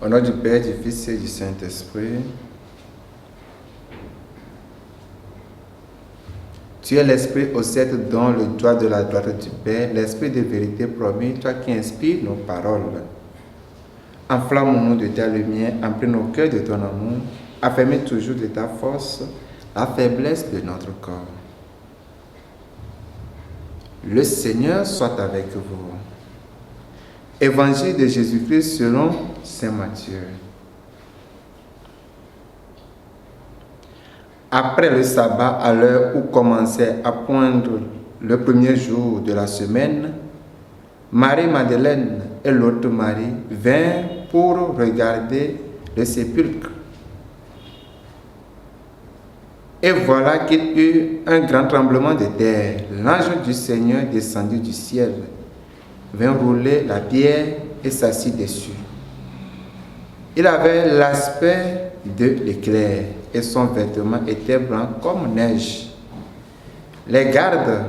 Au nom du Père, du Fils et du Saint-Esprit. Tu es l'Esprit au sceptre dans le doigt de la droite du Père, l'Esprit de vérité promis, toi qui inspires nos paroles. Enflamme-nous de ta lumière, emplis nos cœurs de ton amour, affermis toujours de ta force la faiblesse de notre corps. Le Seigneur soit avec vous. Évangile de Jésus-Christ selon saint Matthieu. Après le sabbat, à l'heure où commençait à poindre le premier jour de la semaine, Marie-Madeleine et l'autre Marie vinrent pour regarder le sépulcre. Et voilà qu'il eut un grand tremblement de terre. L'ange du Seigneur descendit du ciel, vint rouler la pierre et s'assit dessus. Il avait l'aspect de l'éclair et son vêtement était blanc comme neige. Les gardes,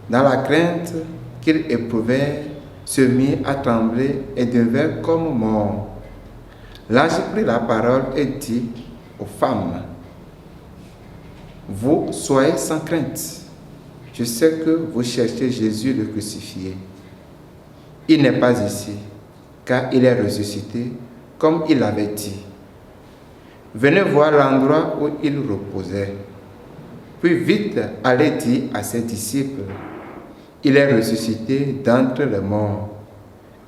dans la crainte qu'ils éprouvaient, se mirent à trembler et devinrent comme morts. L'ange prit la parole et dit aux femmes: vous soyez sans crainte. Je sais que vous cherchez Jésus le crucifié. Il n'est pas ici, car il est ressuscité, comme il l'avait dit. Venez voir l'endroit où il reposait. Puis vite, allez dire à ses disciples: il est ressuscité d'entre les morts.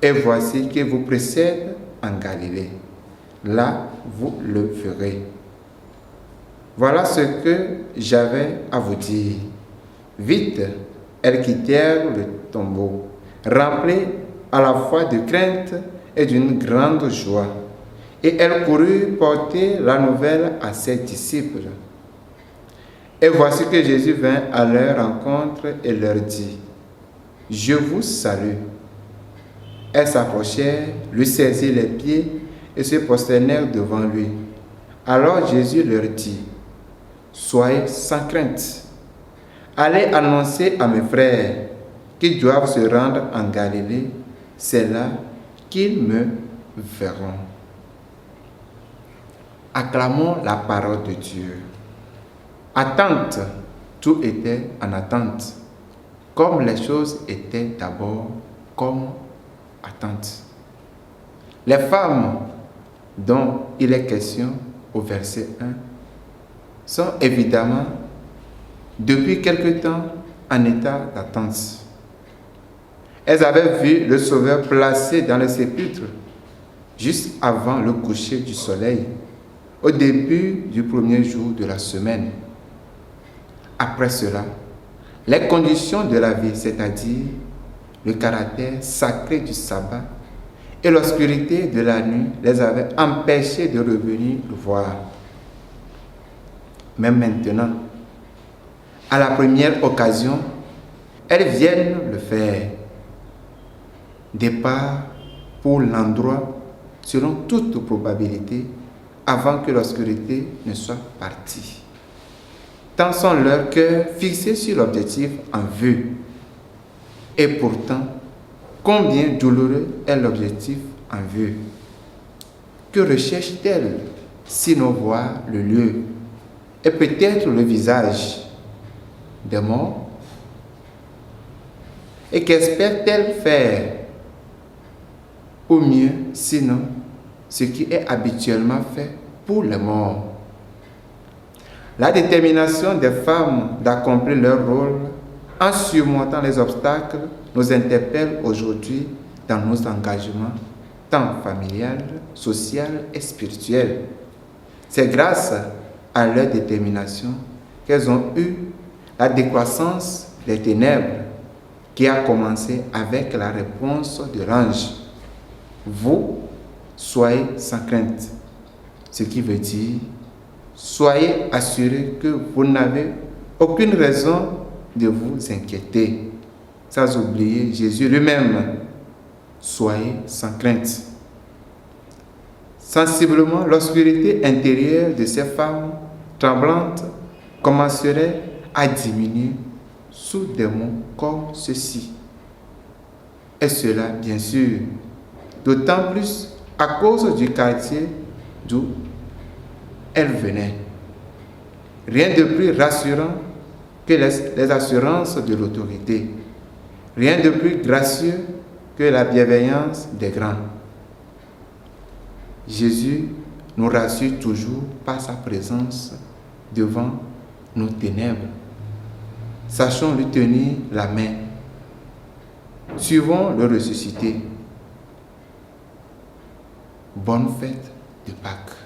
Et voici qu'il vous précède en Galilée. Là, vous le verrez. Voilà ce que j'avais à vous dire. Vite, elles quittèrent le tombeau, remplies à la fois de crainte et d'une grande joie. Et elles coururent porter la nouvelle à ses disciples. Et voici que Jésus vint à leur rencontre et leur dit: je vous salue. Elles s'approchèrent, lui saisirent les pieds et se prosternèrent devant lui. Alors Jésus leur dit: soyez sans crainte. Allez annoncer à mes frères qu'ils doivent se rendre en Galilée. C'est là qu'ils me verront. Acclamons la parole de Dieu. Attente, tout était en attente, comme les choses étaient d'abord comme attente. Les femmes dont il est question au verset 1 sont évidemment depuis quelque temps en état d'attente. Elles avaient vu le Sauveur placé dans le sépulcre juste avant le coucher du soleil, au début du premier jour de la semaine. Après cela, les conditions de la vie, c'est-à-dire le caractère sacré du sabbat et l'obscurité de la nuit, les avaient empêchés de revenir le voir. Mais maintenant, à la première occasion, elles viennent le faire. Départ pour l'endroit, selon toute probabilité, avant que l'obscurité ne soit partie. Tant sont leurs cœurs fixés sur l'objectif en vue. Et pourtant, combien douloureux est l'objectif en vue? Que recherche-t-elle sinon voir le lieu et peut-être le visage des morts? Et qu'espère-t-elle faire au mieux, sinon ce qui est habituellement fait pour les morts? La détermination des femmes d'accomplir leur rôle en surmontant les obstacles nous interpelle aujourd'hui dans nos engagements, tant familial, social et spirituel. C'est grâce à leur détermination qu'elles ont eu la décroissance des ténèbres qui a commencé avec la réponse de l'ange. Vous soyez sans crainte. Ce qui veut dire, soyez assurés que vous n'avez aucune raison de vous inquiéter. Sans oublier Jésus lui-même. Soyez sans crainte. Sensiblement, l'obscurité intérieure de ces femmes tremblantes commencerait à diminuer sous des mots comme ceci. Et cela, bien sûr, d'autant plus à cause du quartier d'où elle venait. Rien de plus rassurant que les assurances de l'autorité. Rien de plus gracieux que la bienveillance des grands. Jésus nous rassure toujours par sa présence devant nos ténèbres. Sachons lui tenir la main. Suivons le ressuscité. Bonne fête de Pâques.